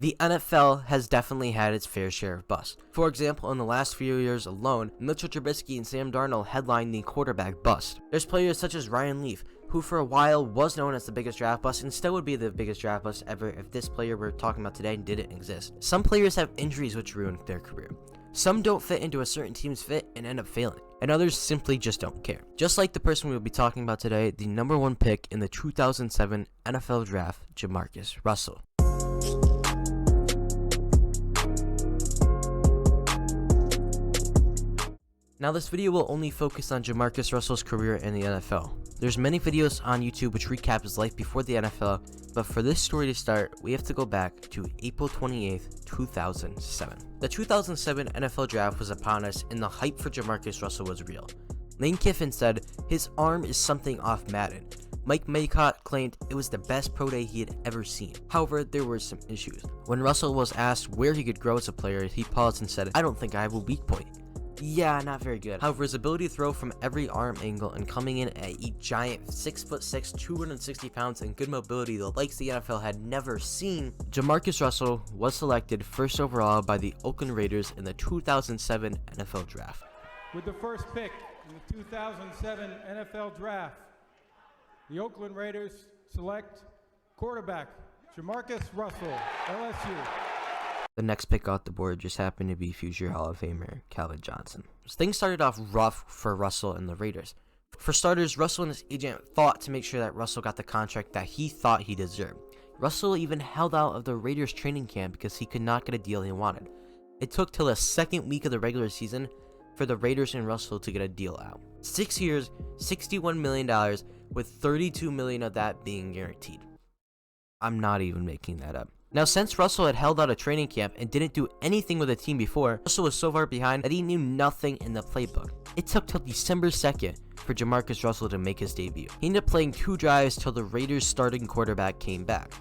The NFL has definitely had its fair share of busts. For example, in the last few years alone, Mitchell Trubisky and Sam Darnold headlined the quarterback bust. There's players such as Ryan Leaf, who for a while was known as the biggest draft bust and still would be the biggest draft bust ever if this player we're talking about today didn't exist. Some players have injuries which ruin their career. Some don't fit into a certain team's fit and end up failing, and others simply just don't care. Just like the person we'll be talking about today, the #1 pick in the 2007 NFL Draft, JaMarcus Russell. Now this video will only focus on JaMarcus Russell's career in the NFL. There's many videos on YouTube which recap his life before the NFL, but for this story to start, we have to go back to April 28th, 2007. The 2007 NFL Draft was upon us and the hype for JaMarcus Russell was real. Lane Kiffin said his arm is something off Madden. Mike Maycott claimed it was the best pro day he had ever seen. However, there were some issues. When Russell was asked where he could grow as a player, he paused and said, "I don't think I have a weak point." Yeah, not very good. However, his ability to throw from every arm angle and coming in at a giant 6'6", 260 pounds and good mobility, the likes the NFL had never seen, JaMarcus Russell was selected first overall by the Oakland Raiders in the 2007 NFL Draft. With the first pick in the 2007 NFL Draft, the Oakland Raiders select quarterback JaMarcus Russell, LSU. The next pick off the board just happened to be future Hall of Famer Calvin Johnson. Things started off rough for Russell and the Raiders. For starters, Russell and his agent fought to make sure that Russell got the contract that he thought he deserved. Russell even held out of the Raiders training camp because he could not get a deal he wanted. It took till the second week of the regular season for the Raiders and Russell to get a deal out. 6 years, $61 million, with $32 million of that being guaranteed. I'm not even making that up. Now, since Russell had held out a training camp and didn't do anything with the team before, Russell was so far behind that he knew nothing in the playbook. It took till December 2nd for JaMarcus Russell to make his debut. He ended up playing 2 drives till the Raiders starting quarterback came back.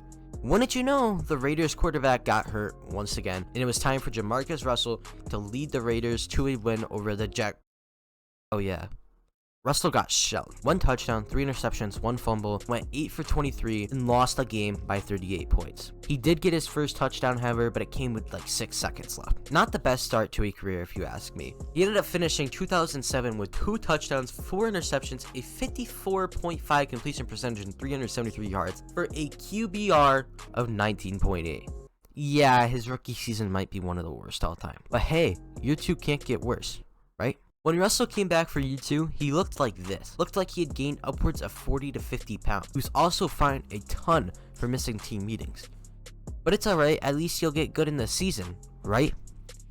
Wouldn't you know, the Raiders quarterback got hurt once again, and it was time for JaMarcus Russell to lead the Raiders to a win over the Jack. Oh yeah. Russell got shelled. 1 touchdown, 3 interceptions, 1 fumble, went 8 for 23, and lost the game by 38 points. He did get his first touchdown, however, but it came with like 6 seconds left. Not the best start to a career if you ask me. He ended up finishing 2007 with 2 touchdowns, 4 interceptions, a 54.5 completion percentage, and 373 yards for a QBR of 19.8. Yeah, his rookie season might be one of the worst all time. But hey, year 2 can't get worse, right? When Russell came back for year 2, he looked like this. Looked like he had gained upwards of 40 to 50 pounds. He was also fined a ton for missing team meetings. But it's alright, at least he'll get good in the season, right?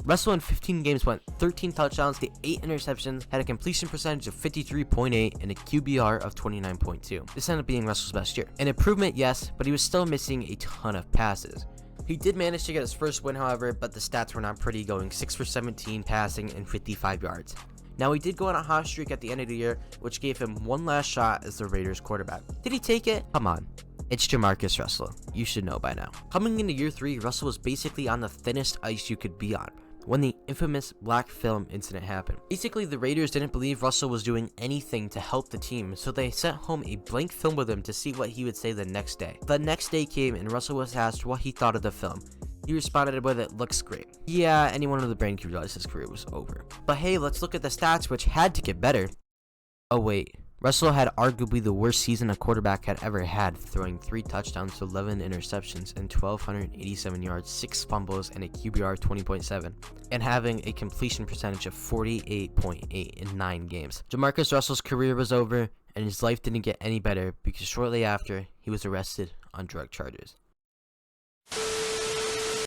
Russell in 15 games went 13 touchdowns to 8 interceptions, had a completion percentage of 53.8 and a QBR of 29.2. This ended up being Russell's best year. An improvement, yes, but he was still missing a ton of passes. He did manage to get his first win, however, but the stats were not pretty, going 6 for 17 passing and 55 yards. Now, he did go on a hot streak at the end of the year, which gave him one last shot as the Raiders quarterback. Did he take it? Come on. It's JaMarcus Russell. You should know by now. Coming into year 3, Russell was basically on the thinnest ice you could be on when the infamous black film incident happened. Basically, the Raiders didn't believe Russell was doing anything to help the team, so they sent home a blank film with him to see what he would say the next day. The next day came and Russell was asked what he thought of the film. He responded with, "It looks great." Yeah, anyone with a brain could realize his career was over. But hey, let's look at the stats, which had to get better. Oh wait, Russell had arguably the worst season a quarterback had ever had, throwing 3 touchdowns, 11 interceptions, and 1,287 yards, 6 fumbles, and a QBR of 20.7, and having a completion percentage of 48.8 in 9 games. JaMarcus Russell's career was over, and his life didn't get any better because shortly after, he was arrested on drug charges.